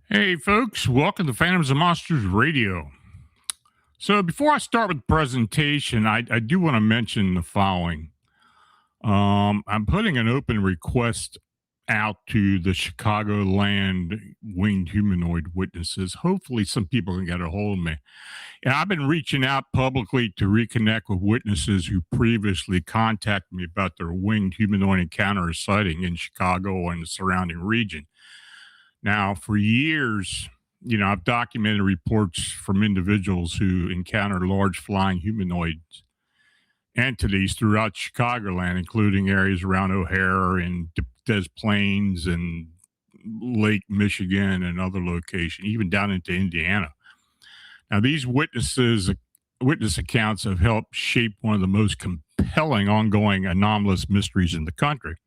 Hey, folks, welcome to Phantoms and Monsters Radio. So, before I start with the presentation, I do want to mention the following. I'm putting an open request out to the Chicagoland winged humanoid witnesses. Hopefully, some people can get a hold of me. And I've been reaching out publicly to reconnect with witnesses who previously contacted me about their winged humanoid encounter or sighting in Chicago and the surrounding region. Now, for years, I've documented reports from individuals who encounter large flying humanoid entities throughout Chicagoland, including areas around O'Hare and Des Plaines and Lake Michigan and other locations, even down into Indiana. Now, these witness accounts have helped shape one of the most compelling ongoing anomalous mysteries in the country.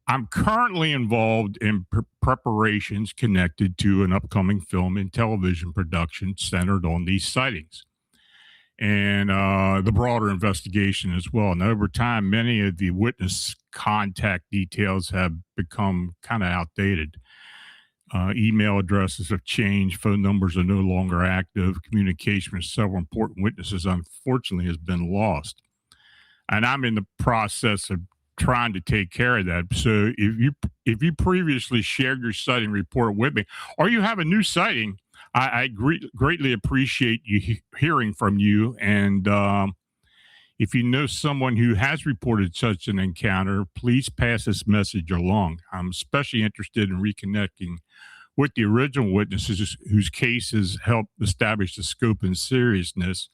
I'm currently involved in preparations connected to an upcoming film and television production centered on these sightings and the broader investigation as well. And over time, many of the witness contact details have become kind of outdated. Email addresses have changed, phone numbers are no longer active, communication with several important witnesses, unfortunately, has been lost. And I'm in the process of trying to take care of that. So if you previously shared your sighting report with me, or you have a new sighting, I greatly appreciate you hearing from you. And if you know someone who has reported such an encounter, please pass this message along. I'm especially interested in reconnecting with the original witnesses whose cases helped establish the scope and seriousness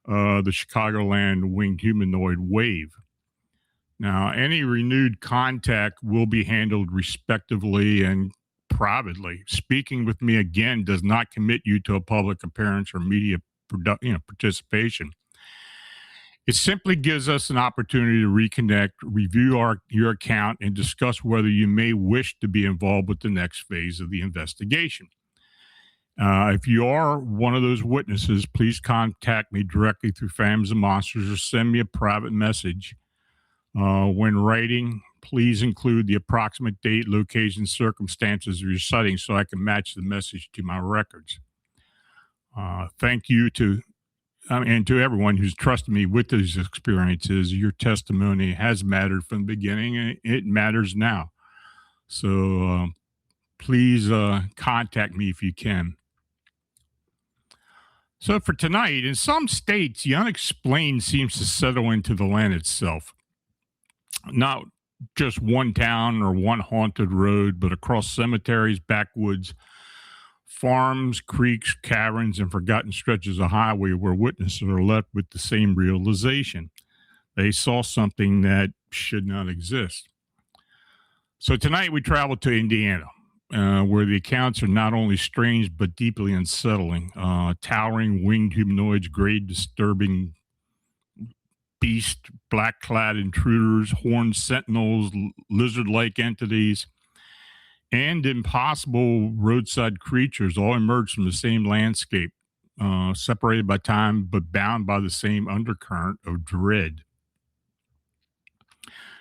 of the Chicagoland winged humanoid wave. Now, any renewed contact will be handled respectively and privately. Speaking with me again does not commit you to a public appearance or media participation. It simply gives us an opportunity to reconnect, review your account, and discuss whether you may wish to be involved with the next phase of the investigation. If you are one of those witnesses, please contact me directly through Phantoms and Monsters or send me a private message. When writing, please include the approximate date, location, circumstances of your sighting so I can match the message to my records. Thank you and to everyone who's trusted me with these experiences. Your testimony has mattered from the beginning, and it matters now. So please contact me if you can. So for tonight, in some states, the unexplained seems to settle into the land itself. Not just one town or one haunted road, but across cemeteries, backwoods, farms, creeks, caverns, and forgotten stretches of highway where witnesses are left with the same realization. They saw something that should not exist. So tonight we travel to Indiana, where the accounts are not only strange but deeply unsettling. Towering winged humanoids, grave disturbing beast, black clad intruders, horned sentinels, lizard like entities, and impossible roadside creatures all emerge from the same landscape, separated by time but bound by the same undercurrent of dread.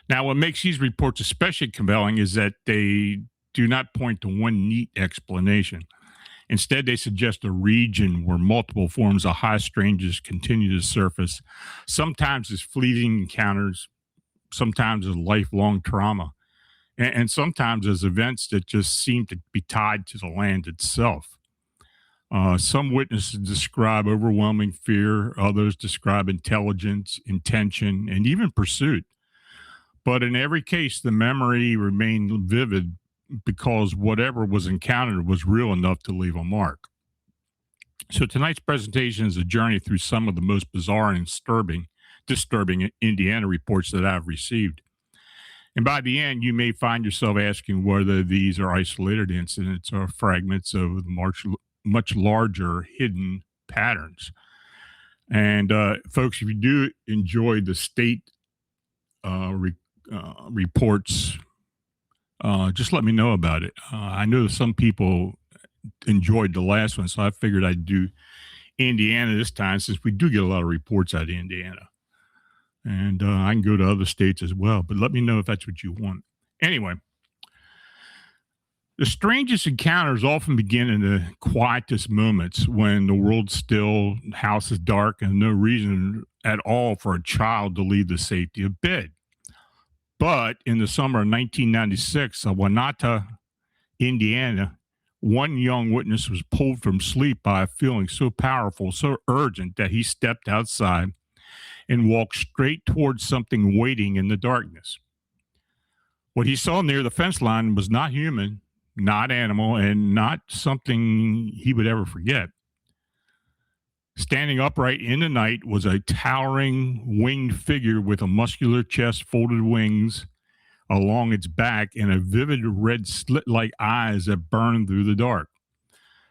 Now, what makes these reports especially compelling is that they do not point to one neat explanation. Instead, they suggest a region where multiple forms of high strangeness continue to surface, sometimes as fleeting encounters, sometimes as lifelong trauma, and sometimes as events that just seem to be tied to the land itself. Some witnesses describe overwhelming fear, others describe intelligence, intention, and even pursuit. But in every case, the memory remained vivid because whatever was encountered was real enough to leave a mark. So tonight's presentation is a journey through some of the most bizarre and disturbing Indiana reports that I've received. And by the end, you may find yourself asking whether these are isolated incidents or fragments of much larger hidden patterns. And folks, if you do enjoy the state reports, just let me know about it. I know some people enjoyed the last one, so I figured I'd do Indiana this time since we do get a lot of reports out of Indiana. And I can go to other states as well, but let me know if that's what you want. Anyway, the strangest encounters often begin in the quietest moments when the world's still, the house is dark, and no reason at all for a child to leave the safety of bed. But in the summer of 1996, in Wanatah, Indiana, one young witness was pulled from sleep by a feeling so powerful, so urgent, that he stepped outside and walked straight towards something waiting in the darkness. What he saw near the fence line was not human, not animal, and not something he would ever forget. Standing upright in the night was a towering winged figure with a muscular chest, folded wings along its back, and a vivid red slit-like eyes that burned through the dark.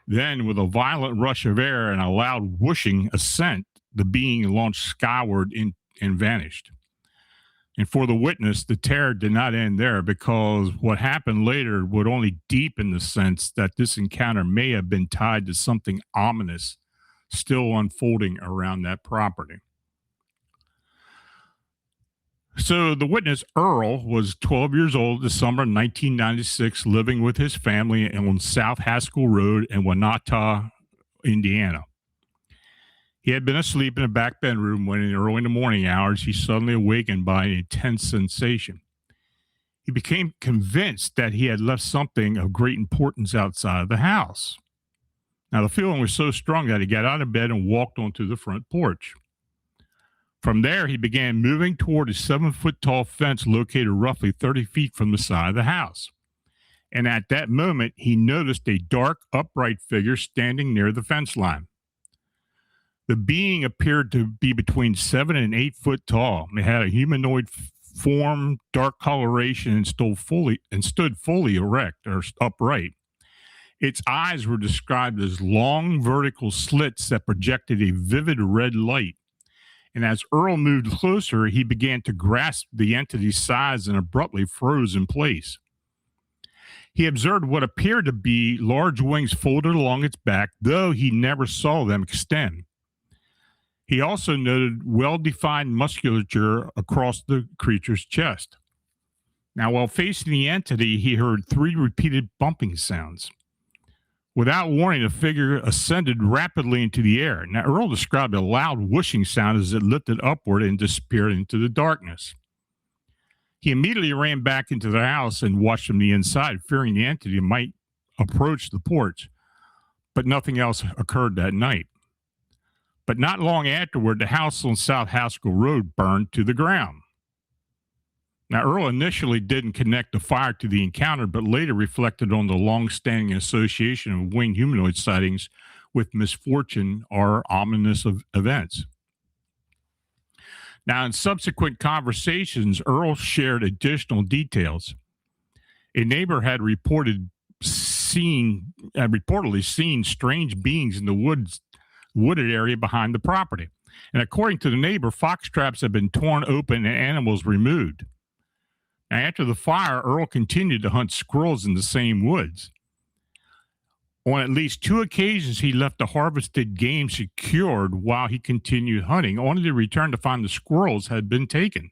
Then, with a violent rush of air and a loud whooshing ascent, the being launched skyward and vanished. And for the witness, the terror did not end there, because what happened later would only deepen the sense that this encounter may have been tied to something ominous still unfolding around that property. So the witness, Earl, was 12 years old this summer 1996, living with his family on South Haskell Road in Wanatah, Indiana. He had been asleep in a back bedroom when, early in the morning hours, he suddenly awakened by an intense sensation. He became convinced that he had left something of great importance outside of the house. Now, the feeling was so strong that he got out of bed and walked onto the front porch. From there, he began moving toward a 7-foot-tall fence located roughly 30 feet from the side of the house. And at that moment, he noticed a dark, upright figure standing near the fence line. The being appeared to be between 7 and 8 foot tall. It had a humanoid form, dark coloration, and stood fully erect or upright. Its eyes were described as long vertical slits that projected a vivid red light. And as Earl moved closer, he began to grasp the entity's size and abruptly froze in place. He observed what appeared to be large wings folded along its back, though he never saw them extend. He also noted well-defined musculature across the creature's chest. Now, while facing the entity, he heard 3 repeated bumping sounds. Without warning, the figure ascended rapidly into the air. Now, Earl described a loud whooshing sound as it lifted upward and disappeared into the darkness. He immediately ran back into the house and watched from the inside, fearing the entity might approach the porch. But nothing else occurred that night. But not long afterward, the house on South Haskell Road burned to the ground. Now, Earl initially didn't connect the fire to the encounter, but later reflected on the long-standing association of winged humanoid sightings with misfortune or ominous events. Now, in subsequent conversations, Earl shared additional details. A neighbor had reportedly seen strange beings in the wooded area behind the property. And according to the neighbor, fox traps had been torn open and animals removed. Now, after the fire, Earl continued to hunt squirrels in the same woods. On at least 2 occasions, he left the harvested game secured while he continued hunting, only to return to find the squirrels had been taken.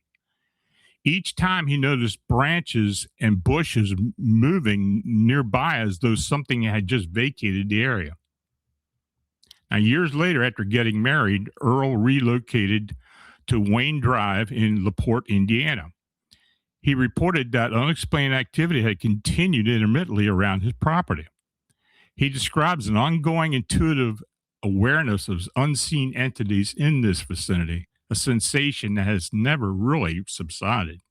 Each time he noticed branches and bushes moving nearby as though something had just vacated the area. Now, years later, after getting married, Earl relocated to Wayne Drive in LaPorte, Indiana. He reported that unexplained activity had continued intermittently around his property. He describes an ongoing intuitive awareness of unseen entities in this vicinity, a sensation that has never really subsided.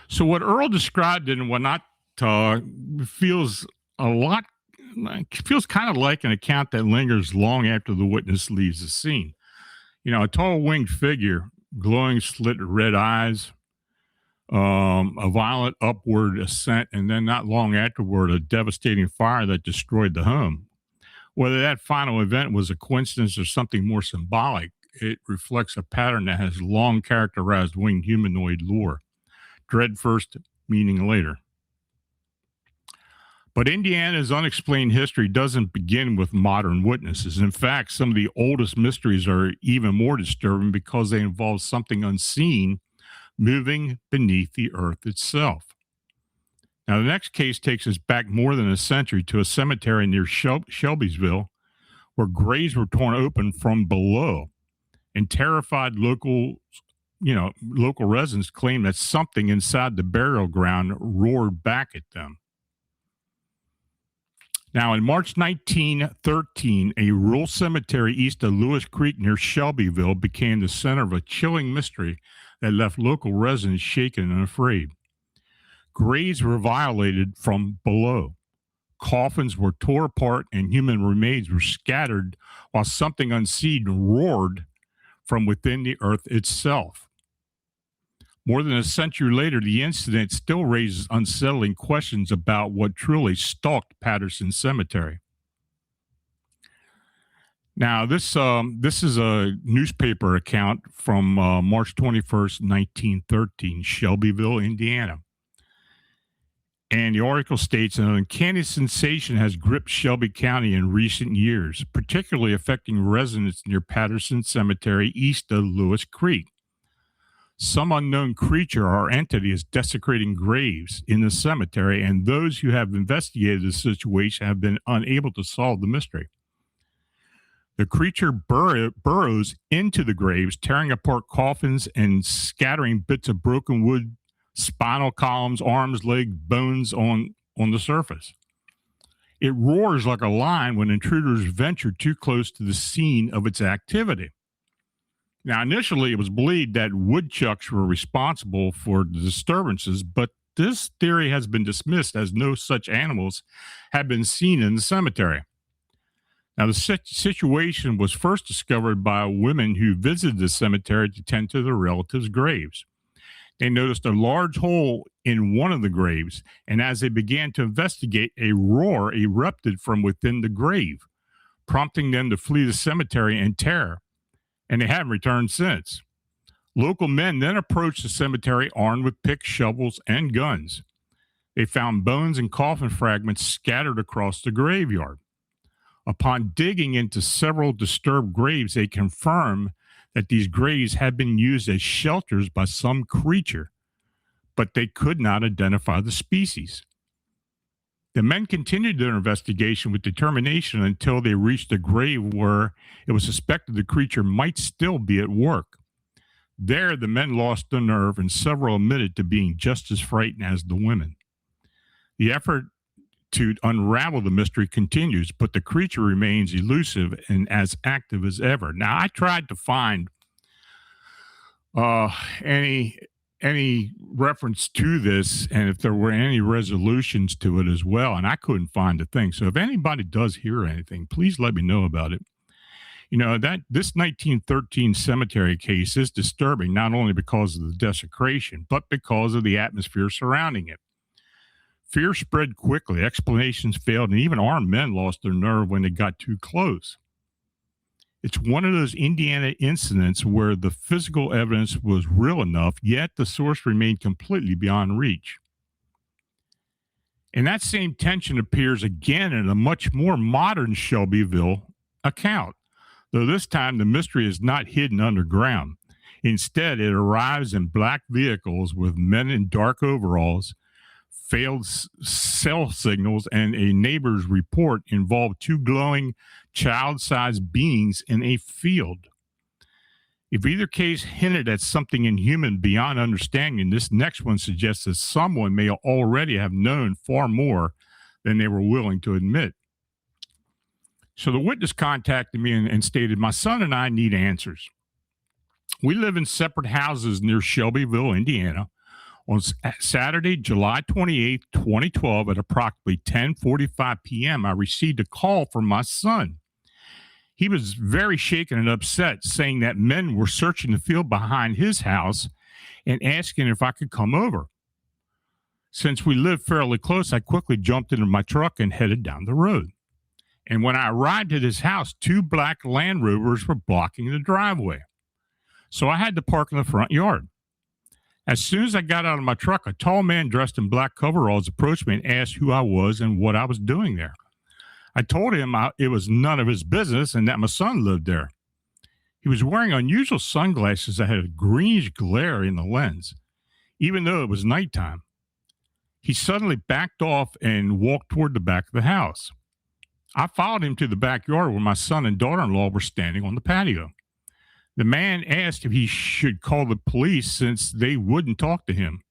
So, what Earl described in Wanatah feels kind of like an account that lingers long after the witness leaves the scene. A tall winged figure, glowing slit red eyes, a violent upward ascent, and then not long afterward, a devastating fire that destroyed the home. Whether that final event was a coincidence or something more symbolic, it reflects a pattern that has long characterized winged humanoid lore. Dread first, meaning later. But Indiana's unexplained history doesn't begin with modern witnesses. In fact, some of the oldest mysteries are even more disturbing because they involve something unseen moving beneath the earth itself. Now, the next case takes us back more than a century to a cemetery near Shelbyville, where graves were torn open from below, and terrified local residents claimed that something inside the burial ground roared back at them. Now, in March 1913, a rural cemetery east of Lewis Creek near Shelbyville became the center of a chilling mystery that left local residents shaken and afraid. Graves were violated from below. Coffins were torn apart and human remains were scattered while something unseen roared from within the earth itself. More than a century later, the incident still raises unsettling questions about what truly stalked Patterson Cemetery. Now, this is a newspaper account from March 21st, 1913, Shelbyville, Indiana. And the article states, an uncanny sensation has gripped Shelby County in recent years, particularly affecting residents near Patterson Cemetery east of Lewis Creek. Some unknown creature or entity is desecrating graves in the cemetery, and those who have investigated the situation have been unable to solve the mystery. The creature burrows into the graves, tearing apart coffins and scattering bits of broken wood, spinal columns, arms, legs, bones on the surface. It roars like a lion when intruders venture too close to the scene of its activity. Now, initially, it was believed that woodchucks were responsible for the disturbances, but this theory has been dismissed as no such animals have been seen in the cemetery. Now, the situation was first discovered by women who visited the cemetery to tend to their relatives' graves. They noticed a large hole in one of the graves, and as they began to investigate, a roar erupted from within the grave, prompting them to flee the cemetery in terror. And they haven't returned since. Local men then approached the cemetery armed with picks, shovels, and guns. They found bones and coffin fragments scattered across the graveyard. Upon digging into several disturbed graves, they confirmed that these graves had been used as shelters by some creature, but they could not identify the species. The men continued their investigation with determination until they reached a grave where it was suspected the creature might still be at work. There, the men lost their nerve, and several admitted to being just as frightened as the women. The effort to unravel the mystery continues, but the creature remains elusive and as active as ever. Now, I tried to find uh, any any reference to this, and if there were any resolutions to it as well. And I couldn't find a thing. So if anybody does hear anything, please let me know about it. That this 1913 cemetery case is disturbing not only because of the desecration, but because of the atmosphere surrounding it. Fear spread quickly, explanations failed, and even armed men lost their nerve when they got too close. It's one of those Indiana incidents where the physical evidence was real enough, yet the source remained completely beyond reach. And that same tension appears again in a much more modern Shelbyville account, though this time the mystery is not hidden underground. Instead, it arrives in black vehicles with men in dark overalls, failed cell signals, and a neighbor's report involved two glowing child-sized beings in a field. If either case hinted at something inhuman beyond understanding, this next one suggests that someone may already have known far more than they were willing to admit. So the witness contacted me and stated, "My son and I need answers. We live in separate houses near Shelbyville, Indiana. On Saturday, July 28th, 2012, at approximately 10:45 p.m., I received a call from my son. He was very shaken and upset, saying that men were searching the field behind his house and asking if I could come over. Since we live fairly close, I quickly jumped into my truck and headed down the road. And when I arrived at his house, two black Land Rovers were blocking the driveway. So I had to park in the front yard. As soon as I got out of my truck, a tall man dressed in black coveralls approached me and asked who I was and what I was doing there. I told him it was none of his business and that my son lived there. He was wearing unusual sunglasses that had a greenish glare in the lens, even though it was nighttime. He suddenly backed off and walked toward the back of the house. I followed him to the backyard where my son and daughter-in-law were standing on the patio. The man asked if he should call the police since they wouldn't talk to him.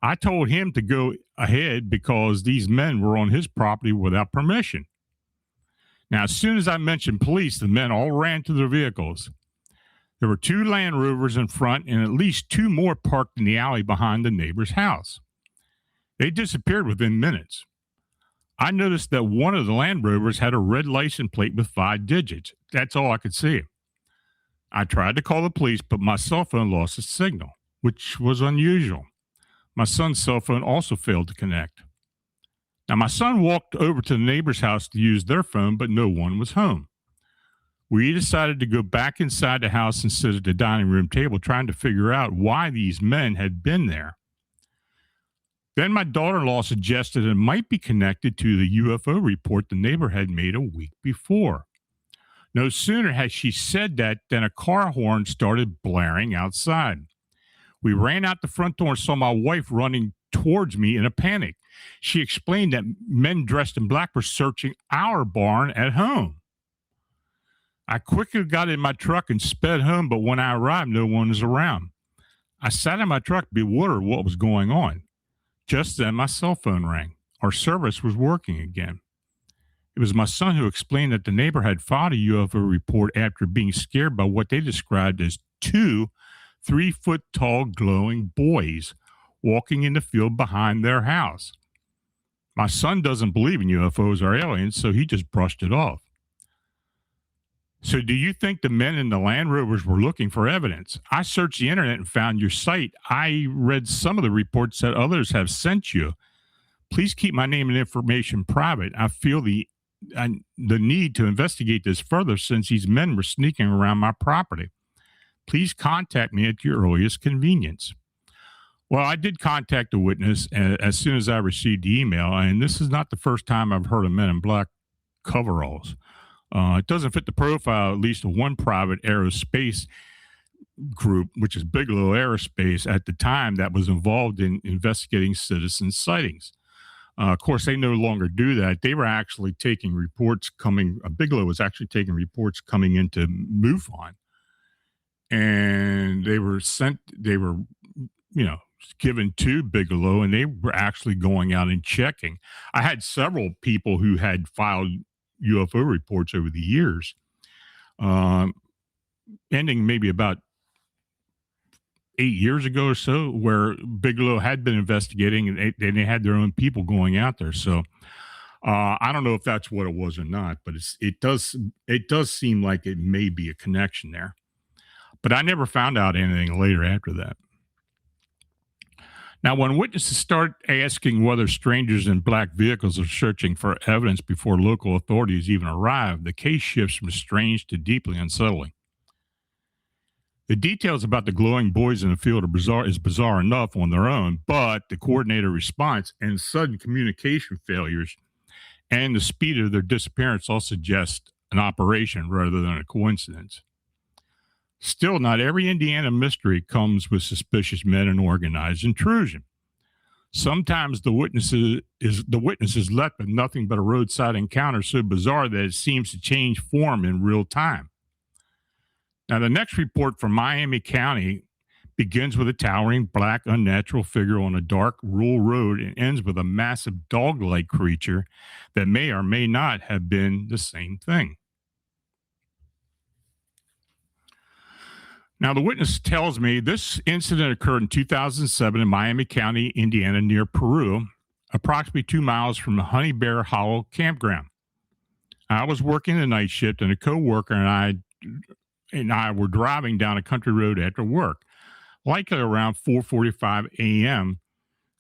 I told him to go ahead because these men were on his property without permission. Now, as soon as I mentioned police, the men all ran to their vehicles. There were two Land Rovers in front and at least two more parked in the alley behind the neighbor's house. They disappeared within minutes. I noticed that one of the Land Rovers had a red license plate with 5 digits. That's all I could see. I tried to call the police, but my cell phone lost its signal, which was unusual. My son's cell phone also failed to connect. Now, my son walked over to the neighbor's house to use their phone, but no one was home. We decided to go back inside the house and sit at the dining room table trying to figure out why these men had been there. Then my daughter-in-law suggested it might be connected to the UFO report the neighbor had made a week before. No sooner had she said that than a car horn started blaring outside. We ran out the front door and saw my wife running towards me in a panic. She explained that men dressed in black were searching our barn at home. I quickly got in my truck and sped home, but when I arrived, no one was around. I sat in my truck bewildered what was going on. Just then, my cell phone rang. Our service was working again. It was my son who explained that the neighbor had filed a UFO report after being scared by what they described as two 3-foot-tall glowing boys walking in the field behind their house. My son doesn't believe in UFOs or aliens, so he just brushed it off. So do you think the men in the Land Rovers were looking for evidence? I searched the internet and found your site. I read some of the reports that others have sent you. Please keep my name and information private. I feel the need to investigate this further since these men were sneaking around my property. Please contact me at your earliest convenience. Well, I did contact the witness as soon as I received the email, and this is not the first time I've heard of men in black coveralls. It doesn't fit the profile, at least of one private aerospace group, which is Bigelow Aerospace at the time, that was involved in investigating citizen sightings. Of course, they no longer do that. They were actually taking reports Bigelow was actually taking reports coming into MUFON. And they were given to Bigelow, and they were actually going out and checking. I had several people who had filed UFO reports over the years, ending maybe about 8 years ago or so, where Bigelow had been investigating, and they had their own people going out there. So I don't know if that's what it was or not, but it does seem like it may be a connection there. But I never found out anything later after that. Now, when witnesses start asking whether strangers in black vehicles are searching for evidence before local authorities even arrive, the case shifts from strange to deeply unsettling. The details about the glowing boys in the field is bizarre enough on their own, but the coordinated response and sudden communication failures and the speed of their disappearance all suggest an operation rather than a coincidence. Still, not every Indiana mystery comes with suspicious men and organized intrusion. Sometimes the witnesses left with nothing but a roadside encounter so bizarre that it seems to change form in real time. Now, the next report from Miami County begins with a towering black unnatural figure on a dark rural road and ends with a massive dog-like creature that may or may not have been the same thing. Now, the witness tells me this incident occurred in 2007 in Miami County, Indiana, near Peru, approximately 2 miles from the Honey Bear Hollow campground. I was working the night shift, and a coworker and I were driving down a country road after work, likely around 4:45 a.m.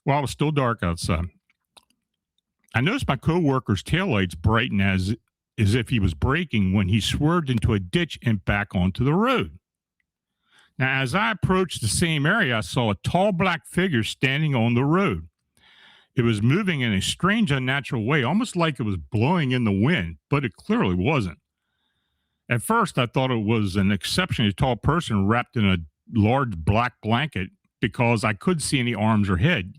while it was still dark outside. I noticed my coworker's taillights brighten as if he was braking when he swerved into a ditch and back onto the road. Now, as I approached the same area, I saw a tall black figure standing on the road. It was moving in a strange, unnatural way, almost like it was blowing in the wind, but it clearly wasn't. At first, I thought it was an exceptionally tall person wrapped in a large black blanket because I couldn't see any arms or head,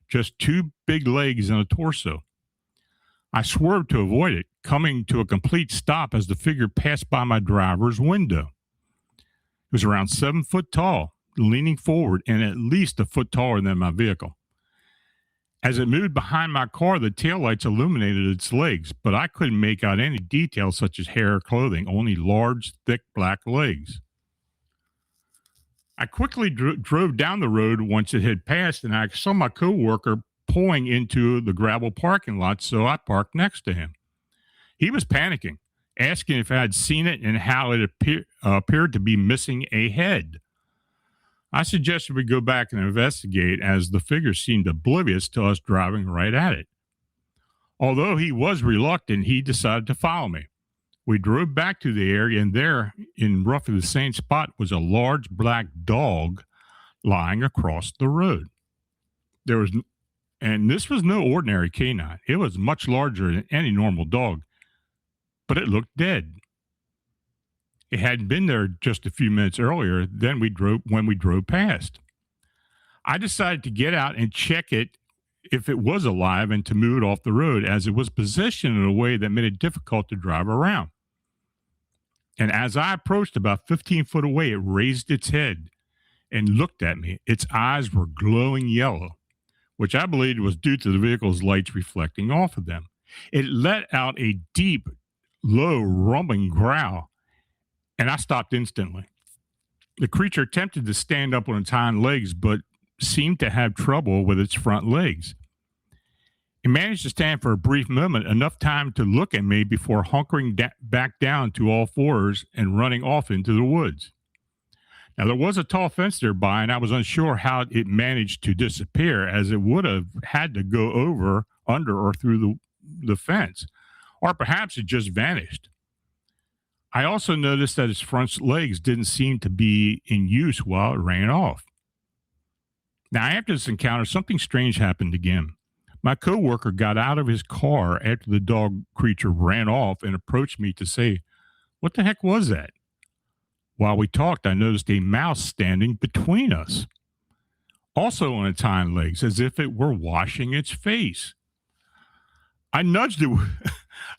just two big legs and a torso. I swerved to avoid it, coming to a complete stop as the figure passed by my driver's window. It was around 7 foot tall, leaning forward and at least a foot taller than my vehicle. As it moved behind my car, the taillights illuminated its legs, but I couldn't make out any details such as hair or clothing, only large, thick black legs. I quickly drove down the road once it had passed, and I saw my coworker pulling into the gravel parking lot, so I parked next to him. He was panicking, asking if I had seen it and how it appeared to be missing a head. I suggested we go back and investigate as the figure seemed oblivious to us driving right at it. Although he was reluctant, he decided to follow me. We drove back to the area, and there, in roughly the same spot, was a large black dog lying across the road. And this was no ordinary canine. It was much larger than any normal dog, but it looked dead. It hadn't been there just a few minutes earlier when we drove past. I decided to get out and check it if it was alive and to move it off the road, as it was positioned in a way that made it difficult to drive around. And as I approached about 15 foot away, it raised its head and looked at me. Its eyes were glowing yellow, which I believed was due to the vehicle's lights reflecting off of them. It let out a deep, low, rumbling growl, and I stopped instantly. The creature attempted to stand up on its hind legs, but seemed to have trouble with its front legs. It managed to stand for a brief moment, enough time to look at me before hunkering back down to all fours and running off into the woods. Now, there was a tall fence nearby, and I was unsure how it managed to disappear, as it would have had to go over, under, or through the fence, or perhaps it just vanished. I also noticed that its front legs didn't seem to be in use while it ran off. Now, after this encounter, something strange happened again. My coworker got out of his car after the dog creature ran off and approached me to say, "What the heck was that?" While we talked, I noticed a mouse standing between us, also on its hind legs, as if it were washing its face. I nudged it,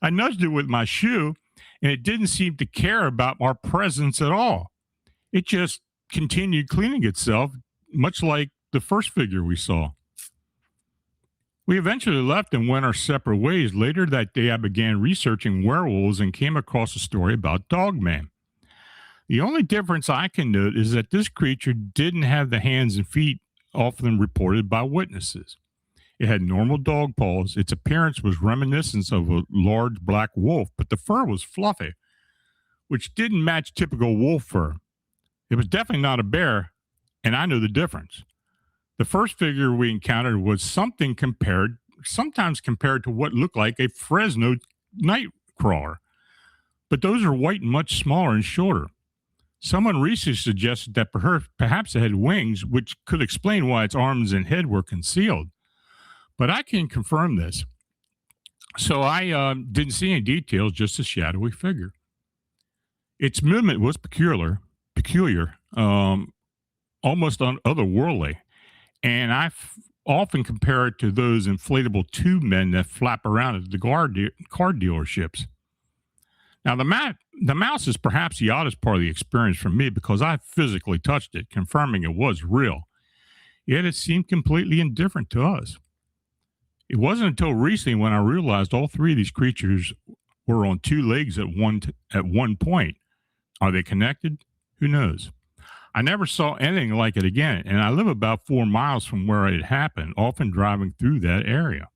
I nudged it with my shoe, and it didn't seem to care about our presence at all. It just continued cleaning itself, much like the first figure we saw. We eventually left and went our separate ways. Later that day, I began researching werewolves and came across a story about Dogman. The only difference I can note is that this creature didn't have the hands and feet often reported by witnesses. It had normal dog paws. Its appearance was reminiscent of a large black wolf, but the fur was fluffy, which didn't match typical wolf fur. It was definitely not a bear, and I knew the difference. The first figure we encountered was sometimes compared to what looked like a Fresno night crawler, but those are white and much smaller and shorter. Someone recently suggested that perhaps it had wings, which could explain why its arms and head were concealed. But I can confirm this. So I didn't see any details, just a shadowy figure. Its movement was peculiar, almost otherworldly. And often compare it to those inflatable tube men that flap around at the car dealerships. Now, the mouse is perhaps the oddest part of the experience for me because I physically touched it, confirming it was real. Yet it seemed completely indifferent to us. It wasn't until recently when I realized all three of these creatures were on two legs at one point. Are they connected? Who knows? I never saw anything like it again, and I live about 4 miles from where it happened, often driving through that area.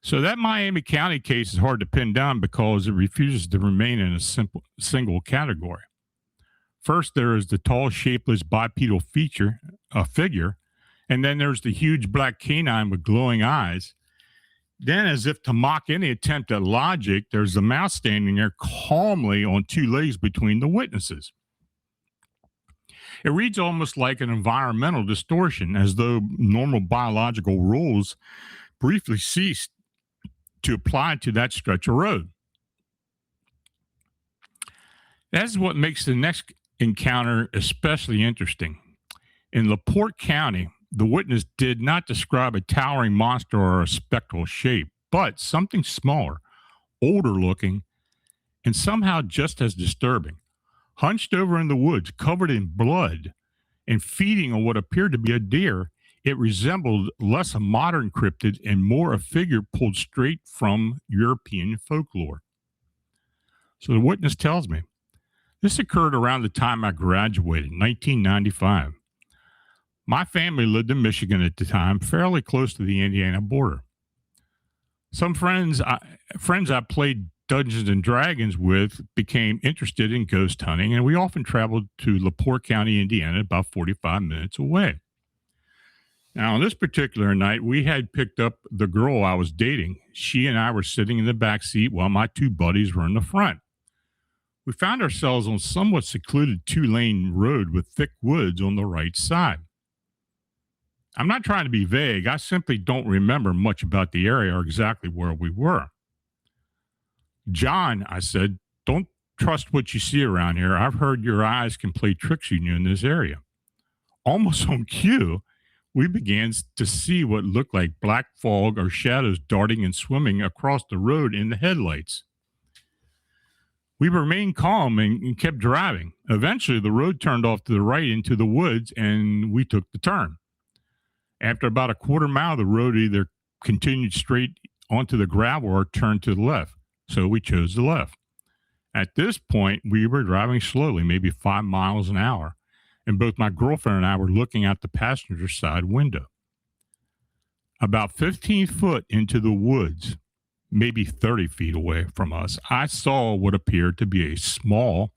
So that Miami County case is hard to pin down because it refuses to remain in a single category. First, there is the tall, shapeless bipedal figure, and then there's the huge black canine with glowing eyes. Then, as if to mock any attempt at logic, there's the mouse standing there calmly on two legs between the witnesses. It reads almost like an environmental distortion, as though normal biological rules briefly ceased to apply to that stretch of road. That's what makes the next encounter especially interesting. In LaPorte County, the witness did not describe a towering monster or a spectral shape, but something smaller, older looking, and somehow just as disturbing. Hunched over in the woods, covered in blood, and feeding on what appeared to be a deer, it resembled less a modern cryptid and more a figure pulled straight from European folklore. So the witness tells me, this occurred around the time I graduated, 1995. My family lived in Michigan at the time, fairly close to the Indiana border. Some friends I played Dungeons and Dragons with became interested in ghost hunting, and we often traveled to LaPorte County, Indiana, about 45 minutes away. Now, on this particular night, we had picked up the girl I was dating. She and I were sitting in the back seat while my two buddies were in the front. We found ourselves on a somewhat secluded two-lane road with thick woods on the right side. I'm not trying to be vague. I simply don't remember much about the area or exactly where we were. John, I said, don't trust what you see around here. I've heard your eyes can play tricks on you in this area. Almost on cue, we began to see what looked like black fog or shadows darting and swimming across the road in the headlights. We remained calm and kept driving. Eventually, the road turned off to the right into the woods, and we took the turn. After about a quarter mile, the road either continued straight onto the gravel or turned to the left. So we chose the left. At this point, we were driving slowly, maybe 5 miles an hour, and both my girlfriend and I were looking out the passenger side window. About 15 foot into the woods, maybe 30 feet away from us, I saw what appeared to be a small,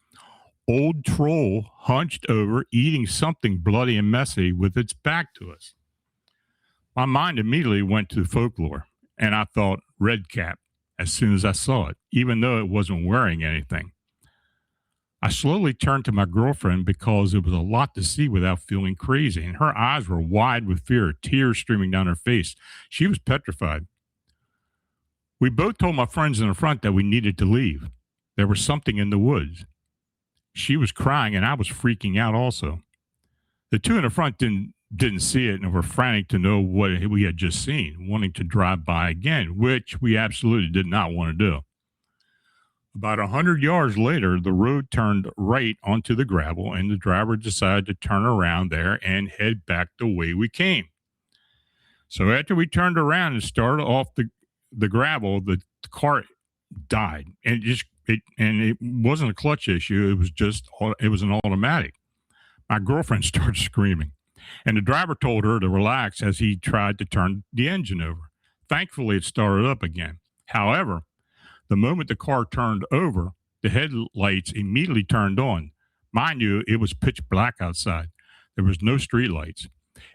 old troll hunched over, eating something bloody and messy with its back to us. My mind immediately went to folklore, and I thought red cap as soon as I saw it, even though it wasn't wearing anything. I slowly turned to my girlfriend because it was a lot to see without feeling crazy, and her eyes were wide with fear, tears streaming down her face. She was petrified. We both told my friends in the front that we needed to leave. There was something in the woods. She was crying, and I was freaking out also. The two in the front didn't see it and were frantic to know what we had just seen, wanting to drive by again, which we absolutely did not want to do. About 100 yards later, the road turned right onto the gravel, and the driver decided to turn around there and head back the way we came. So after we turned around and started off the gravel, the car died, and It wasn't a clutch issue. It was an automatic. My girlfriend started screaming, and the driver told her to relax as he tried to turn the engine over. Thankfully, it started up again. However, the moment the car turned over, the headlights immediately turned on. Mind you, it was pitch black outside. There was no street lights.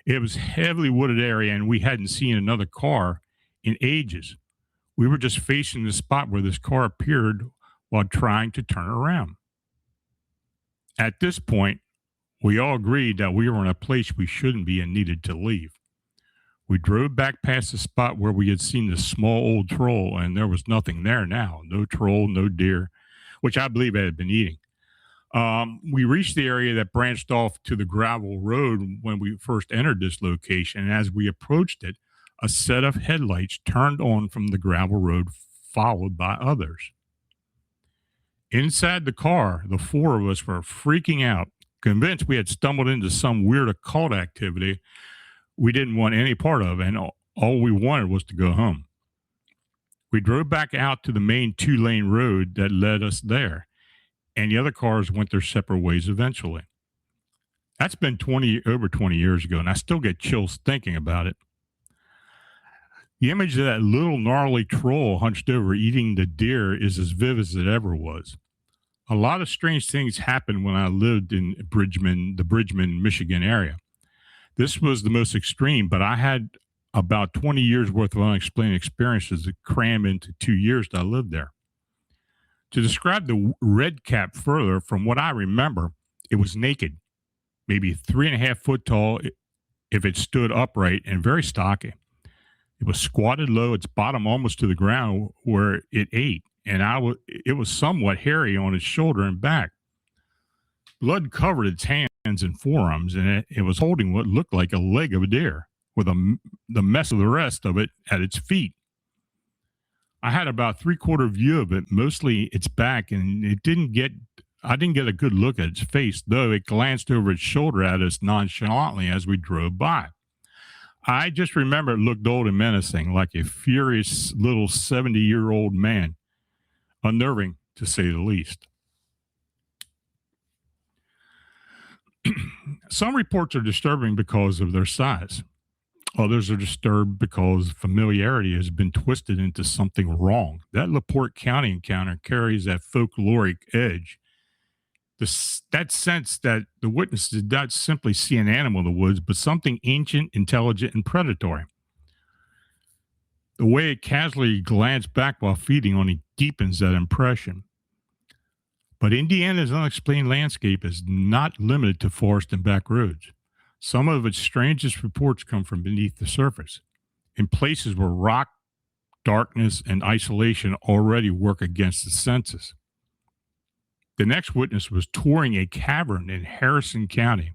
It was a heavily wooded area, and we hadn't seen another car in ages. We were just facing the spot where this car appeared while trying to turn around. At this point, we all agreed that we were in a place we shouldn't be and needed to leave. We drove back past the spot where we had seen the small old troll, and there was nothing there now. No troll, no deer, which I believe it had been eating. We reached the area that branched off to the gravel road when we first entered this location, and as we approached it, a set of headlights turned on from the gravel road, followed by others. Inside the car, the four of us were freaking out, convinced we had stumbled into some weird occult activity we didn't want any part of, and all we wanted was to go home. We drove back out to the main 2-lane road that led us there, and the other cars went their separate ways eventually. That's been over 20 years ago, and I still get chills thinking about it. The image of that little gnarly troll hunched over eating the deer is as vivid as it ever was. A lot of strange things happened when I lived in the Bridgman, Michigan area. This was the most extreme, but I had about 20 years worth of unexplained experiences that cram into 2 years that I lived there. To describe the red cap further, from what I remember, it was naked, maybe 3.5 foot tall if it stood upright, and very stocky. It was squatted low, its bottom almost to the ground where it ate, and it was somewhat hairy on its shoulder and back. Blood covered its hands and forearms, and it was holding what looked like a leg of a deer, with the mess of the rest of it at its feet. I had about 3/4 view of it, mostly its back, and I didn't get a good look at its face, though it glanced over its shoulder at us nonchalantly as we drove by. I just remember it looked old and menacing, like a furious little 70-year-old man, unnerving to say the least. Some reports are disturbing because of their size. Others are disturbed because familiarity has been twisted into something wrong. That LaPorte County encounter carries that folkloric edge. That sense that the witness did not simply see an animal in the woods, but something ancient, intelligent, and predatory. The way it casually glanced back while feeding on it deepens that impression. But Indiana's unexplained landscape is not limited to forest and back roads. Some of its strangest reports come from beneath the surface, in places where rock, darkness, and isolation already work against the senses. The next witness was touring a cavern in Harrison County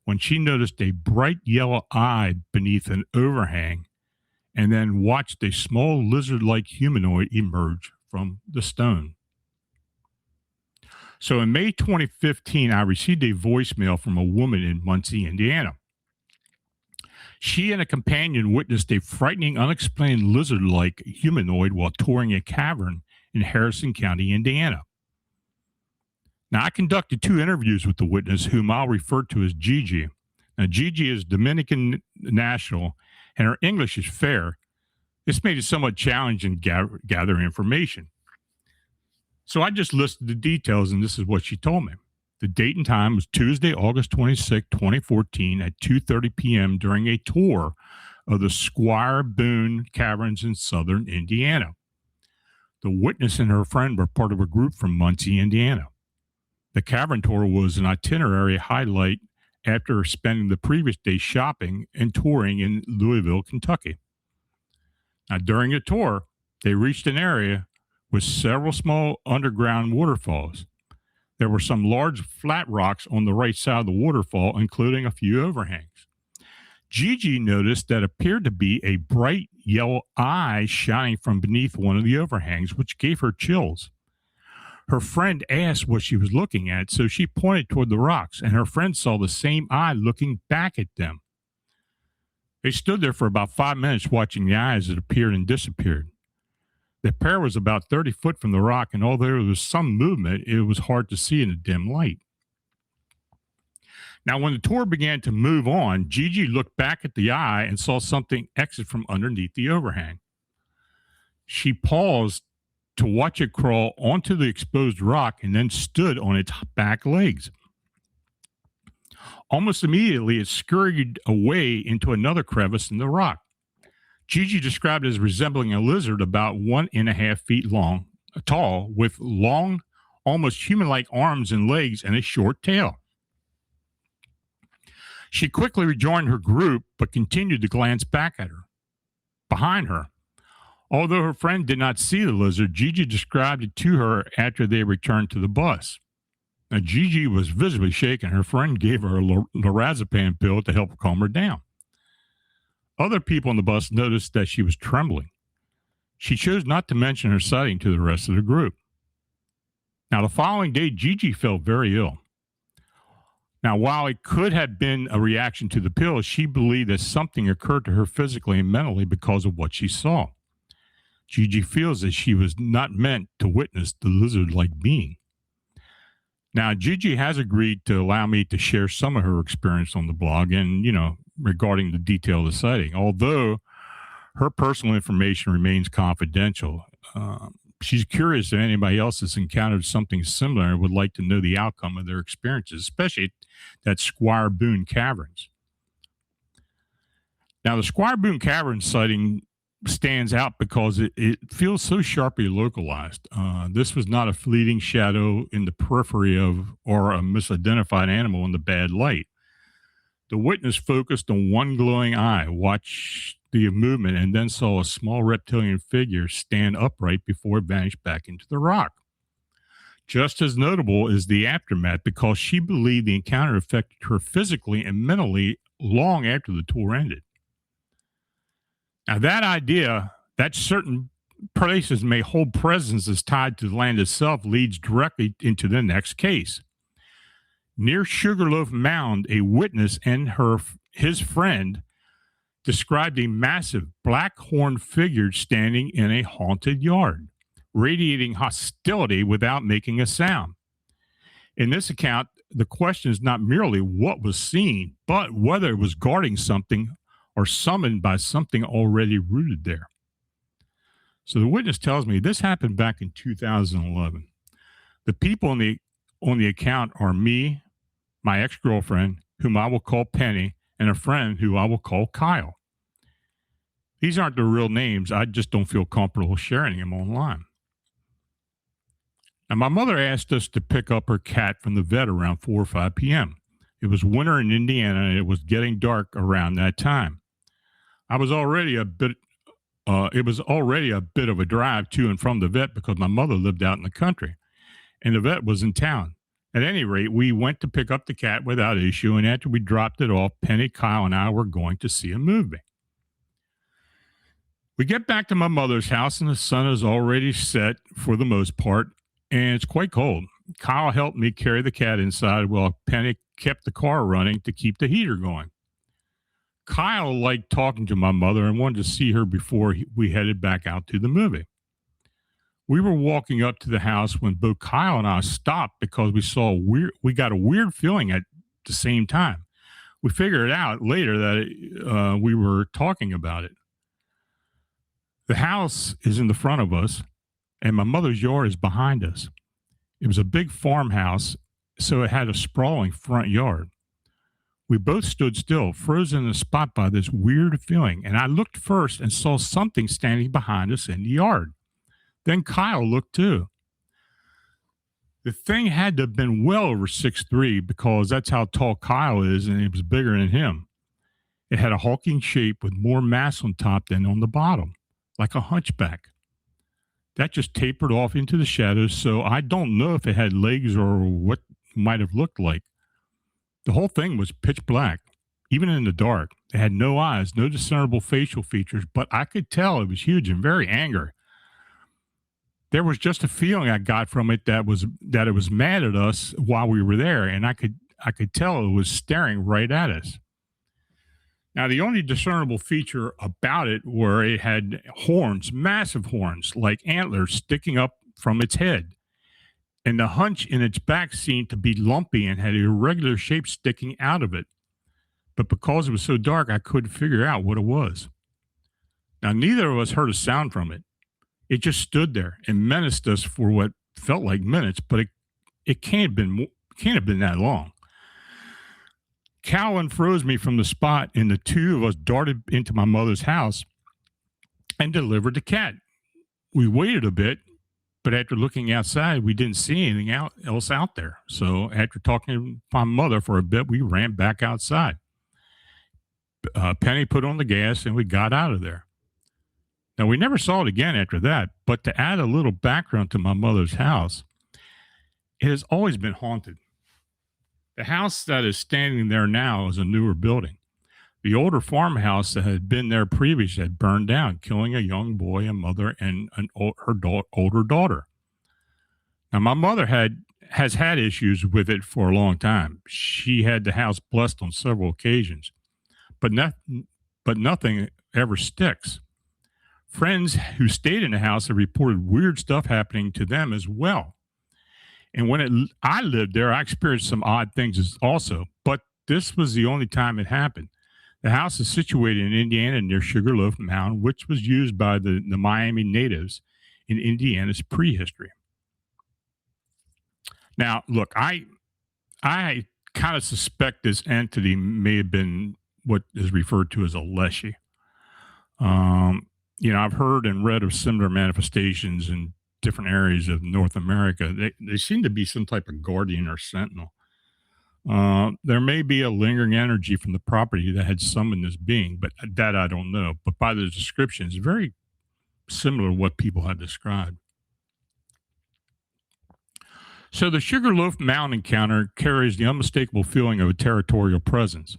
when she noticed a bright yellow eye beneath an overhang and then watched a small lizard-like humanoid emerge from the stone. So in May 2015, I received a voicemail from a woman in Muncie, Indiana. She and a companion witnessed a frightening, unexplained lizard-like humanoid while touring a cavern in Harrison County, Indiana. Now, I conducted 2 interviews with the witness, whom I'll refer to as Gigi. Now, Gigi is Dominican national, and her English is fair. This made it somewhat challenging to gather information. So I just listed the details, and this is what she told me. The date and time was Tuesday, August 26, 2014 at 2:30 p.m. during a tour of the Squire Boone Caverns in southern Indiana. The witness and her friend were part of a group from Muncie, Indiana. The cavern tour was an itinerary highlight after spending the previous day shopping and touring in Louisville, Kentucky. Now, during the tour, they reached an area with several small underground waterfalls. There were some large flat rocks on the right side of the waterfall, including a few overhangs. Gigi noticed that appeared to be a bright yellow eye shining from beneath one of the overhangs, which gave her chills. Her friend asked what she was looking at, so she pointed toward the rocks, and her friend saw the same eye looking back at them. They stood there for about 5 minutes watching the eye as it appeared and disappeared. The pair was about 30 foot from the rock, and although there was some movement, it was hard to see in the dim light. Now, when the tour began to move on, Gigi looked back at the eye and saw something exit from underneath the overhang. She paused to watch it crawl onto the exposed rock and then stood on its back legs. Almost immediately, it scurried away into another crevice in the rock. Gigi described it as resembling a lizard about 1.5 feet tall, with long, almost human-like arms and legs and a short tail. She quickly rejoined her group, but continued to glance behind her. Although her friend did not see the lizard, Gigi described it to her after they returned to the bus. Now, Gigi was visibly shaken. Her friend gave her a lorazepam pill to help calm her down. Other people on the bus noticed that she was trembling. She chose not to mention her sighting to the rest of the group. Now, the following day, Gigi felt very ill. Now, while it could have been a reaction to the pill, she believed that something occurred to her physically and mentally because of what she saw. Gigi feels that she was not meant to witness the lizard-like being. Now, Gigi has agreed to allow me to share some of her experience on the blog and, regarding the detail of the sighting, although her personal information remains confidential. She's curious if anybody else has encountered something similar and would like to know the outcome of their experiences, especially at Squire Boone Caverns. Now, the Squire Boone Caverns sighting stands out because it feels so sharply localized. This was not a fleeting shadow in the periphery of or a misidentified animal in the bad light. The witness focused on one glowing eye, watched the movement, and then saw a small reptilian figure stand upright before it vanished back into the rock. Just as notable is the aftermath because she believed the encounter affected her physically and mentally long after the tour ended. Now, that idea that certain places may hold presences tied to the land itself leads directly into the next case. Near Sugarloaf Mound, a witness and his friend described a massive black horned figure standing in a haunted yard, radiating hostility without making a sound. In this account, the question is not merely what was seen, but whether it was guarding something or summoned by something already rooted there. So the witness tells me this happened back in 2011. The people on the account are me, my ex-girlfriend, whom I will call Penny, and a friend who I will call Kyle. These aren't their real names. I just don't feel comfortable sharing them online. Now, my mother asked us to pick up her cat from the vet around 4 or 5 p.m. It was winter in Indiana, and it was getting dark around that time. It was already a bit of a drive to and from the vet because my mother lived out in the country, and the vet was in town. At any rate, we went to pick up the cat without issue, and after we dropped it off, Penny, Kyle, and I were going to see a movie. We get back to my mother's house, and the sun is already set for the most part, and it's quite cold. Kyle helped me carry the cat inside while Penny kept the car running to keep the heater going. Kyle liked talking to my mother and wanted to see her before we headed back out to the movie. We were walking up to the house when both Kyle and I stopped because we got a weird feeling at the same time. We figured out later that we were talking about it. The house is in the front of us, and my mother's yard is behind us. It was a big farmhouse, so it had a sprawling front yard. We both stood still, frozen in the spot by this weird feeling, and I looked first and saw something standing behind us in the yard. Then Kyle looked too. The thing had to have been well over 6'3" because that's how tall Kyle is, and it was bigger than him. It had a hulking shape with more mass on top than on the bottom, like a hunchback. That just tapered off into the shadows, so I don't know if it had legs or what it might have looked like. The whole thing was pitch black, even in the dark. It had no eyes, no discernible facial features, but I could tell it was huge and very angry. There was just a feeling I got from it that it was mad at us while we were there, and I could tell it was staring right at us. Now, the only discernible feature about it were it had horns, massive horns, like antlers sticking up from its head. And the hunch in its back seemed to be lumpy and had irregular shapes sticking out of it. But because it was so dark, I couldn't figure out what it was. Now, neither of us heard a sound from it. It just stood there and menaced us for what felt like minutes, but it can't have been that long. Cal unfroze me from the spot, and the two of us darted into my mother's house and delivered the cat. We waited a bit, but after looking outside, we didn't see anything else out there. So after talking to my mother for a bit, we ran back outside. Penny put on the gas, and we got out of there. Now, we never saw it again after that, but to add a little background to my mother's house, it has always been haunted. The house that is standing there now is a newer building. The older farmhouse that had been there previously had burned down, killing a young boy, a mother, and her older daughter. Now, my mother has had issues with it for a long time. She had the house blessed on several occasions, but nothing ever sticks. Friends who stayed in the house have reported weird stuff happening to them as well. And I lived there, I experienced some odd things also, but this was the only time it happened. The house is situated in Indiana near Sugarloaf Mound, which was used by the Miami natives in Indiana's prehistory. Now, look, I kind of suspect this entity may have been what is referred to as a leshy. I've heard and read of similar manifestations in different areas of North America. They seem to be some type of guardian or sentinel. There may be a lingering energy from the property that had summoned this being, but that I don't know. But by the description, it's very similar to what people have described. So the Sugarloaf Mound encounter carries the unmistakable feeling of a territorial presence.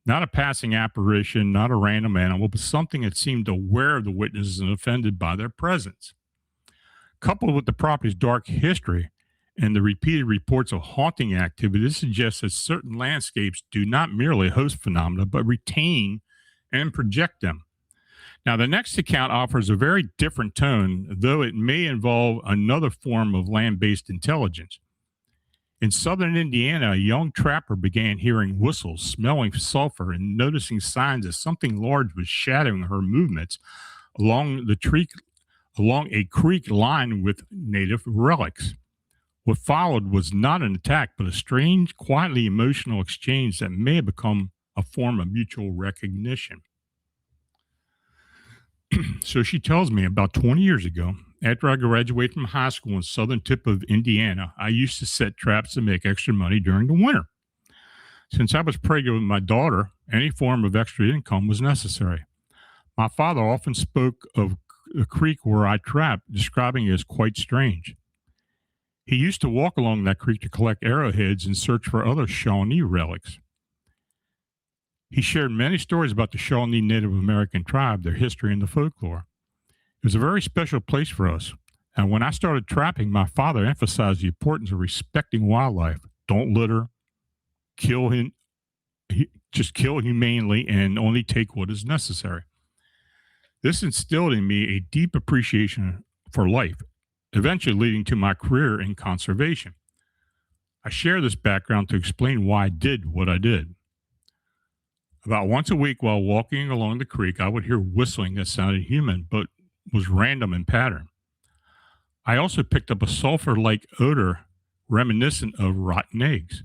Not a passing apparition, not a random animal, but something that seemed aware of the witnesses and offended by their presence. Coupled with the property's dark history and the repeated reports of haunting activity, this suggests that certain landscapes do not merely host phenomena, but retain and project them. Now, the next account offers a very different tone, though it may involve another form of land-based intelligence. In southern Indiana, a young trapper began hearing whistles, smelling sulfur, and noticing signs that something large was shadowing her movements along a creek lined with native relics. What followed was not an attack, but a strange, quietly emotional exchange that may have become a form of mutual recognition. So she tells me about 20 years ago, after I graduated from high school in southern tip of Indiana, I used to set traps to make extra money during the winter. Since I was pregnant with my daughter, any form of extra income was necessary. My father often spoke of the creek where I trapped, describing it as quite strange. He used to walk along that creek to collect arrowheads and search for other Shawnee relics. He shared many stories about the Shawnee Native American tribe, their history, and the folklore. It was a very special place for us. And when I started trapping, my father emphasized the importance of respecting wildlife. Don't litter, just kill humanely, and only take what is necessary. This instilled in me a deep appreciation for life, eventually leading to my career in conservation. I share this background to explain why I did what I did. About once a week while walking along the creek, I would hear whistling that sounded human, but was random in pattern. I also picked up a sulfur-like odor reminiscent of rotten eggs.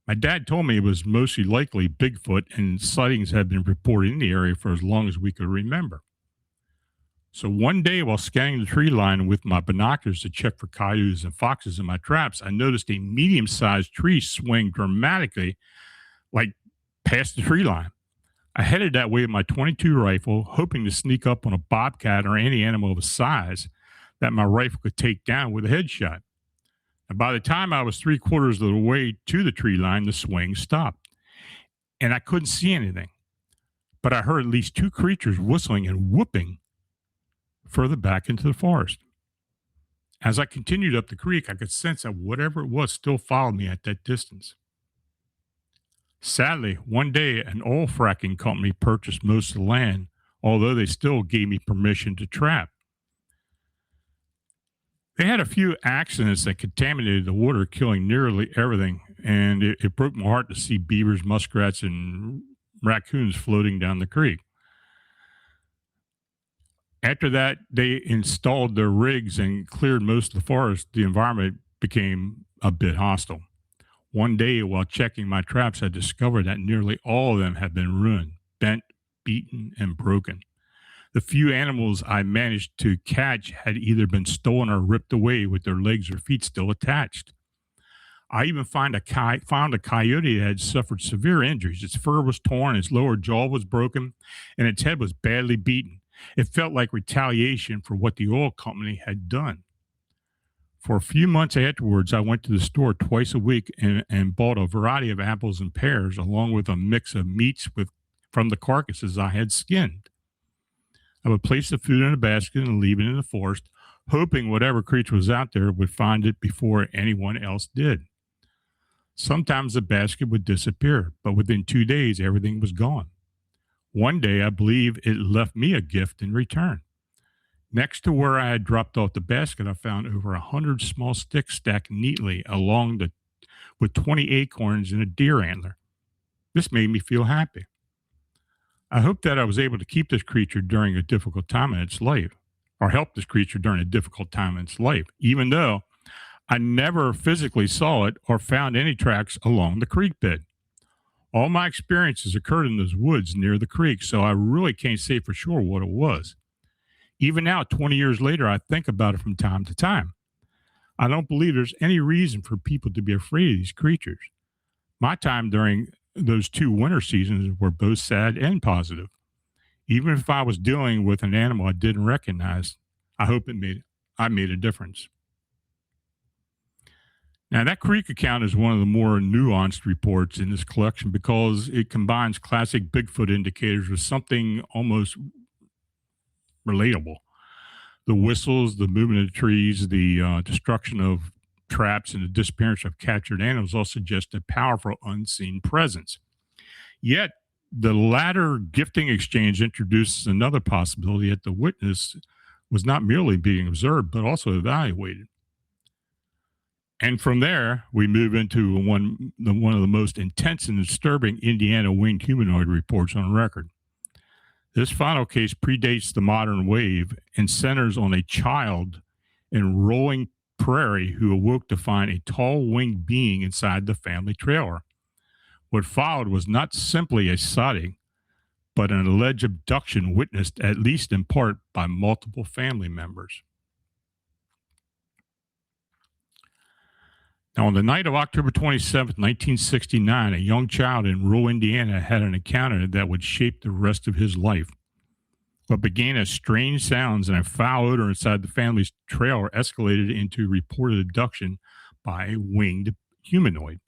My dad told me it was mostly likely Bigfoot, and sightings had been reported in the area for as long as we could remember. So one day while scanning the tree line with my binoculars to check for coyotes and foxes in my traps, I noticed a medium-sized tree swing dramatically, like past the tree line. I headed that way with my .22 rifle, hoping to sneak up on a bobcat or any animal of a size that my rifle could take down with a headshot. And by the time I was 3/4 of the way to the tree line, the swing stopped. And I couldn't see anything. But I heard at least two creatures whistling and whooping further back into the forest. As I continued up the creek, I could sense that whatever it was still followed me at that distance. Sadly, one day an oil fracking company purchased most of the land, although they still gave me permission to trap. They had a few accidents that contaminated the water, killing nearly everything, and it broke my heart to see beavers, muskrats, and raccoons floating down the creek. After that, they installed their rigs and cleared most of the forest. The environment became a bit hostile. One day, while checking my traps, I discovered that nearly all of them had been ruined, bent, beaten, and broken. The few animals I managed to catch had either been stolen or ripped away with their legs or feet still attached. I even found a coyote that had suffered severe injuries. Its fur was torn, its lower jaw was broken, and its head was badly beaten. It felt like retaliation for what the oil company had done. For a few months afterwards, I went to the store twice a week and bought a variety of apples and pears, along with a mix of meats from the carcasses I had skinned. I would place the food in a basket and leave it in the forest, hoping whatever creature was out there would find it before anyone else did. Sometimes the basket would disappear, but within 2 days, everything was gone. One day, I believe it left me a gift in return. Next to where I had dropped off the basket, I found over 100 small sticks stacked neatly with 20 acorns and a deer antler. This made me feel happy. I hope that I was able to keep this creature during a difficult time in its life, or help this creature during a difficult time in its life, even though I never physically saw it or found any tracks along the creek bed. All my experiences occurred in those woods near the creek, so I really can't say for sure what it was. Even now, 20 years later, I think about it from time to time. I don't believe there's any reason for people to be afraid of these creatures. My time during those 2 winter seasons were both sad and positive. Even if I was dealing with an animal I didn't recognize, I made a difference. Now, that creek account is one of the more nuanced reports in this collection because it combines classic Bigfoot indicators with something almost relatable. The whistles, the movement of the trees, the destruction of traps, and the disappearance of captured animals all suggest a powerful unseen presence. Yet, the latter gifting exchange introduces another possibility that the witness was not merely being observed, but also evaluated. And from there, we move into one of the most intense and disturbing Indiana winged humanoid reports on record. This final case predates the modern wave and centers on a child in Rolling Prairie who awoke to find a tall winged being inside the family trailer. What followed was not simply a sighting, but an alleged abduction witnessed at least in part by multiple family members. Now, on the night of October 27th, 1969, a young child in rural Indiana had an encounter that would shape the rest of his life. What began as strange sounds and a foul odor inside the family's trailer escalated into reported abduction by a winged humanoid.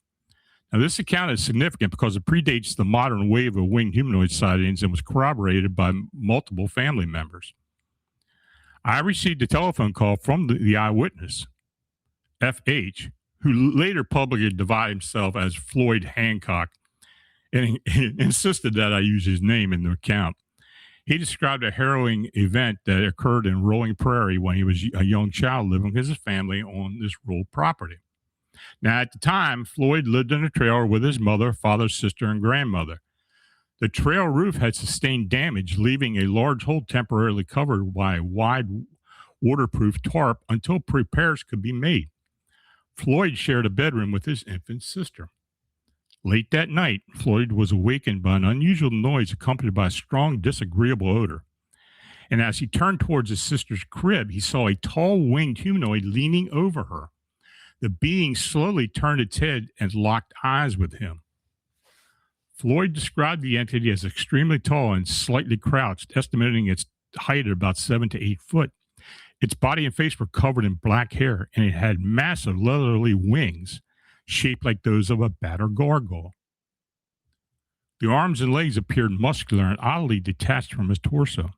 Now, this account is significant because it predates the modern wave of winged humanoid sightings and was corroborated by multiple family members. I received a telephone call from the eyewitness, F.H., who later publicly divided himself as Floyd Hancock, and he insisted that I use his name in the account. He described a harrowing event that occurred in Rolling Prairie when he was a young child living with his family on this rural property. Now, at the time, Floyd lived in a trailer with his mother, father, sister, and grandmother. The trailer roof had sustained damage, leaving a large hole temporarily covered by a wide waterproof tarp until repairs could be made. Floyd shared a bedroom with his infant sister. Late that night, Floyd was awakened by an unusual noise accompanied by a strong, disagreeable odor. And as he turned towards his sister's crib, he saw a tall winged humanoid leaning over her. The being slowly turned its head and locked eyes with him. Floyd described the entity as extremely tall and slightly crouched, estimating its height at about 7 to 8 foot. Its body and face were covered in black hair, and it had massive leathery wings shaped like those of a bat or gargoyle. The arms and legs appeared muscular and oddly detached from his torso.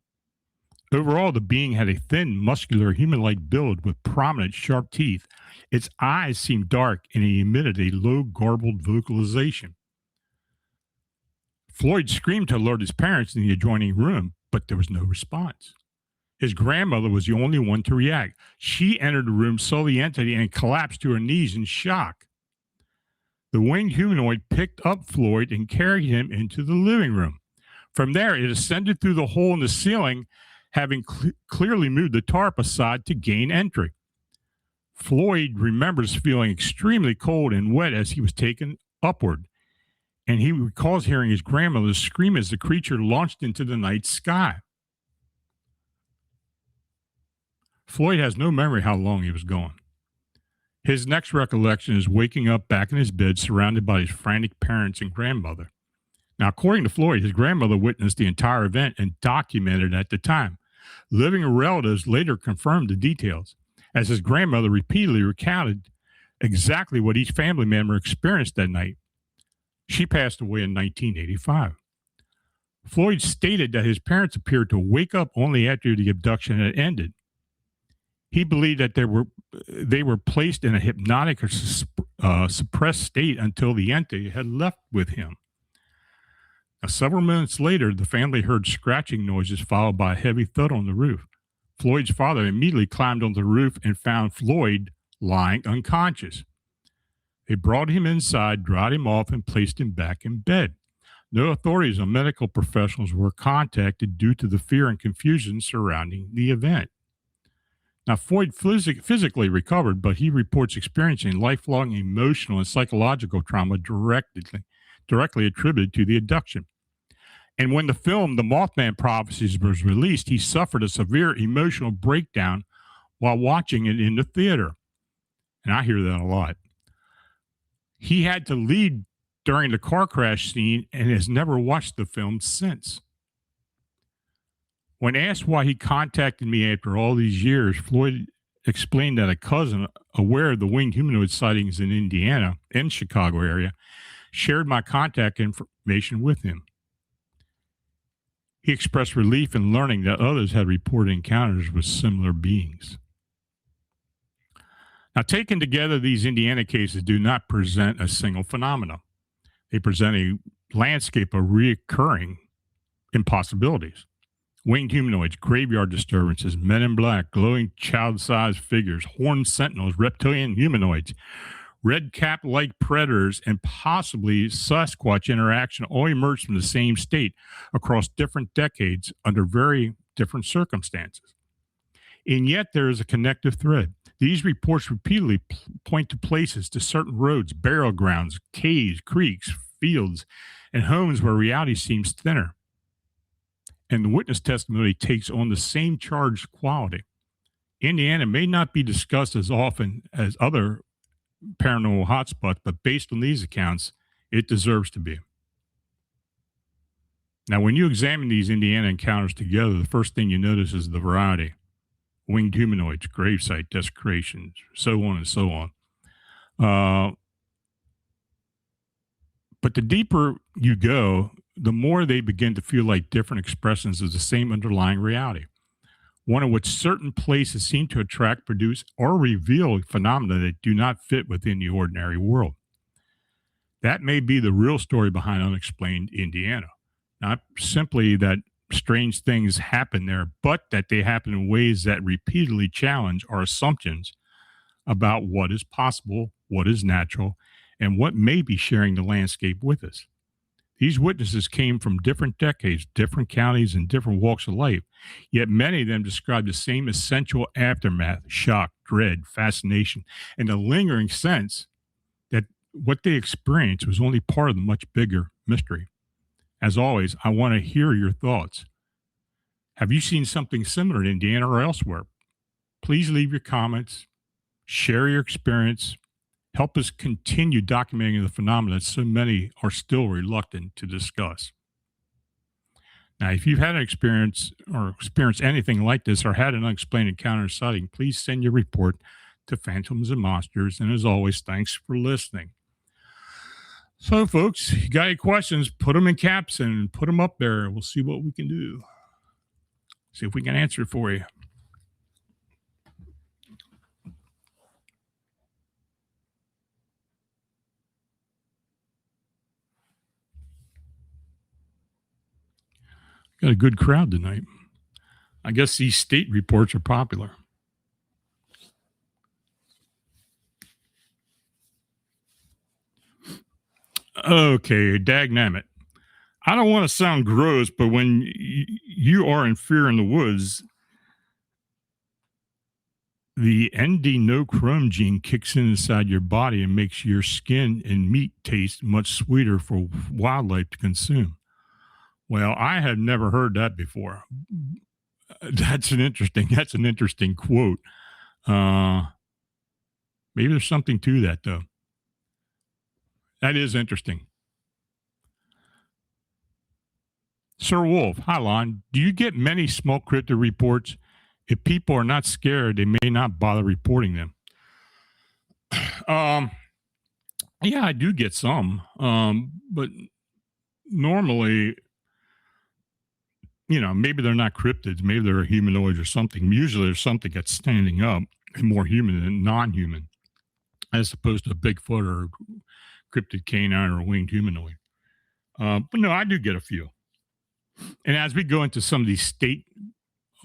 Overall, the being had a thin, muscular, human-like build with prominent, sharp teeth. Its eyes seemed dark, and it emitted a low, garbled vocalization. Floyd screamed to alert his parents in the adjoining room, but there was no response. His grandmother was the only one to react. She entered the room, saw the entity, and collapsed to her knees in shock. The winged humanoid picked up Floyd and carried him into the living room. From there, it ascended through the hole in the ceiling, having clearly moved the tarp aside to gain entry. Floyd remembers feeling extremely cold and wet as he was taken upward, and he recalls hearing his grandmother scream as the creature launched into the night sky. Floyd has no memory how long he was gone. His next recollection is waking up back in his bed surrounded by his frantic parents and grandmother. Now, according to Floyd, his grandmother witnessed the entire event and documented it at the time. Living relatives later confirmed the details, as his grandmother repeatedly recounted exactly what each family member experienced that night. She passed away in 1985. Floyd stated that his parents appeared to wake up only after the abduction had ended. He believed that they were placed in a hypnotic or suppressed state until the entity had left with him. Now, several minutes later, the family heard scratching noises followed by a heavy thud on the roof. Floyd's father immediately climbed on the roof and found Floyd lying unconscious. They brought him inside, dried him off, and placed him back in bed. No authorities or medical professionals were contacted due to the fear and confusion surrounding the event. Now, Floyd physically recovered, but he reports experiencing lifelong emotional and psychological trauma directly attributed to the abduction. And when the film The Mothman Prophecies was released, he suffered a severe emotional breakdown while watching it in the theater. And I hear that a lot. He had to leave during the car crash scene and has never watched the film since. When asked why he contacted me after all these years, Floyd explained that a cousin, aware of the winged humanoid sightings in Indiana and Chicago area, shared my contact information with him. He expressed relief in learning that others had reported encounters with similar beings. Now, taken together, these Indiana cases do not present a single phenomenon. They present a landscape of recurring impossibilities. Winged humanoids, graveyard disturbances, men in black, glowing child-sized figures, horned sentinels, reptilian humanoids, red cap-like predators, and possibly Sasquatch interaction all emerged from the same state across different decades under very different circumstances. And yet there is a connective thread. These reports repeatedly point to places, to certain roads, burial grounds, caves, creeks, fields, and homes where reality seems thinner. And the witness testimony takes on the same charged quality. Indiana may not be discussed as often as other paranormal hotspots, but based on these accounts, it deserves to be. Now, when you examine these Indiana encounters together, the first thing you notice is the variety. Winged humanoids, gravesite desecrations, so on and so on. But the deeper you go, the more they begin to feel like different expressions of the same underlying reality, one in which certain places seem to attract, produce, or reveal phenomena that do not fit within the ordinary world. That may be the real story behind Unexplained Indiana. Not simply that strange things happen there, but that they happen in ways that repeatedly challenge our assumptions about what is possible, what is natural, and what may be sharing the landscape with us. These witnesses came from different decades, different counties, and different walks of life, yet many of them described the same essential aftermath: shock, dread, fascination, and a lingering sense that what they experienced was only part of the much bigger mystery. As always, I want to hear your thoughts. Have you seen something similar in Indiana or elsewhere? Please leave your comments, share your experience. Help us continue documenting the phenomena that so many are still reluctant to discuss. Now, if you've had an experience or experienced anything like this or had an unexplained encounter or sighting, please send your report to Phantoms and Monsters. And as always, thanks for listening. So, folks, you got any questions, put them in caps and put them up there. We'll see what we can do. See if we can answer it for you. Got a good crowd tonight. I guess these state reports are popular. Okay, dagnammit. I don't want to sound gross, but when you are in fear in the woods, the ND-NO-chrome gene kicks in inside your body and makes your skin and meat taste much sweeter for wildlife to consume. Well, I had never heard that before. That's an interesting quote. Maybe there's something to that, though. That is interesting. Sir Wolf, hi, Lon. Do you get many small cryptid reports? If people are not scared, they may not bother reporting them. Yeah, I do get some. But normally, maybe they're not cryptids. Maybe they're humanoids or something. Usually there's something that's standing up and more human than non-human, as opposed to a Bigfoot or cryptid canine or a winged humanoid. But no, I do get a few. And as we go into some of these state,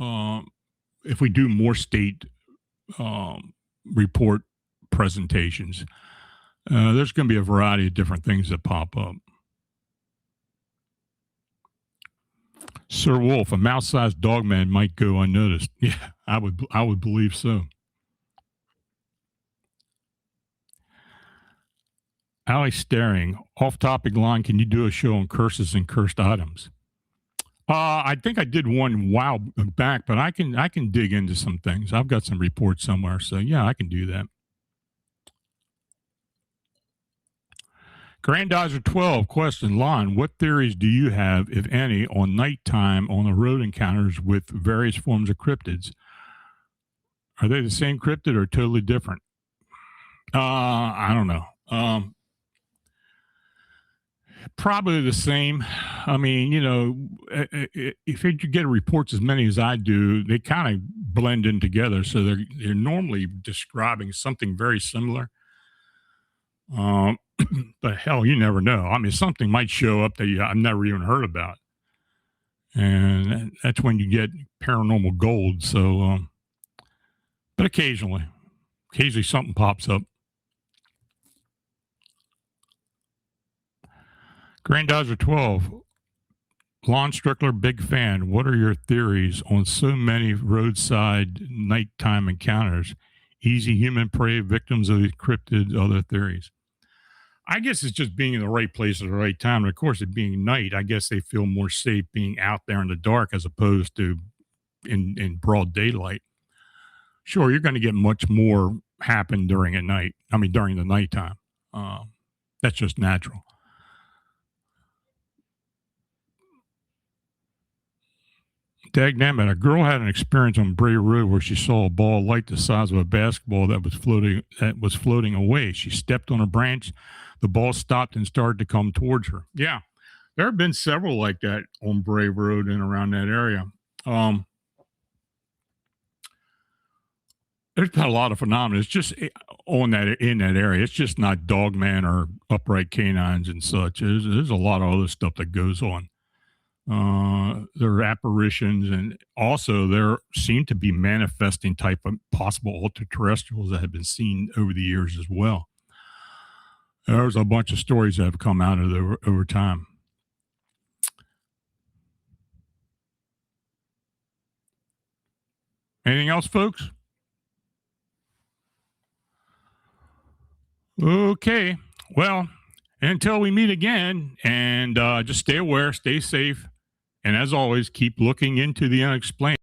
if we do more state report presentations, there's going to be a variety of different things that pop up. Sir Wolf, a mouse-sized dog man might go unnoticed. Yeah, I would believe so. Alex staring. Off-topic line, can you do a show on curses and cursed items? I think I did one a while back, but I can dig into some things. I've got some reports somewhere, so yeah, I can do that. Grandizer 12 question, Lon, what theories do you have, if any, on nighttime on the road encounters with various forms of cryptids? Are they the same cryptid or totally different? I don't know. Probably the same. I mean, if you get reports as many as I do, they kind of blend in together. So they're normally describing something very similar. But hell, you never know. I mean, something might show up that I've never even heard about. And that's when you get paranormal gold. So, but occasionally something pops up. Grandizer 12, Lon Strickler, big fan. What are your theories on so many roadside nighttime encounters? Easy human prey, victims of the cryptid, other theories. I guess it's just being in the right place at the right time. And of course, it being night, I guess they feel more safe being out there in the dark as opposed to in broad daylight. Sure, you're going to get much more happen during the nighttime. That's just natural. Dagnammit, a girl had an experience on Bray Road where she saw a ball of light the size of a basketball that was floating away. She stepped on a branch, the ball stopped and started to come towards her. Yeah, there have been several like that on Bray Road and around that area. There's been a lot of phenomena. It's just in that area. It's just not dogman or upright canines and such. There's a lot of other stuff that goes on. There are apparitions, and also there seem to be manifesting type of possible ultra-terrestrials that have been seen over the years as well. There's a bunch of stories that have come out of it over time. Anything else, folks? Okay. Well, until we meet again, and just stay aware, stay safe. And as always, keep looking into the unexplained.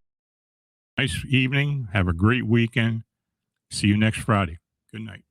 Nice evening. Have a great weekend. See you next Friday. Good night.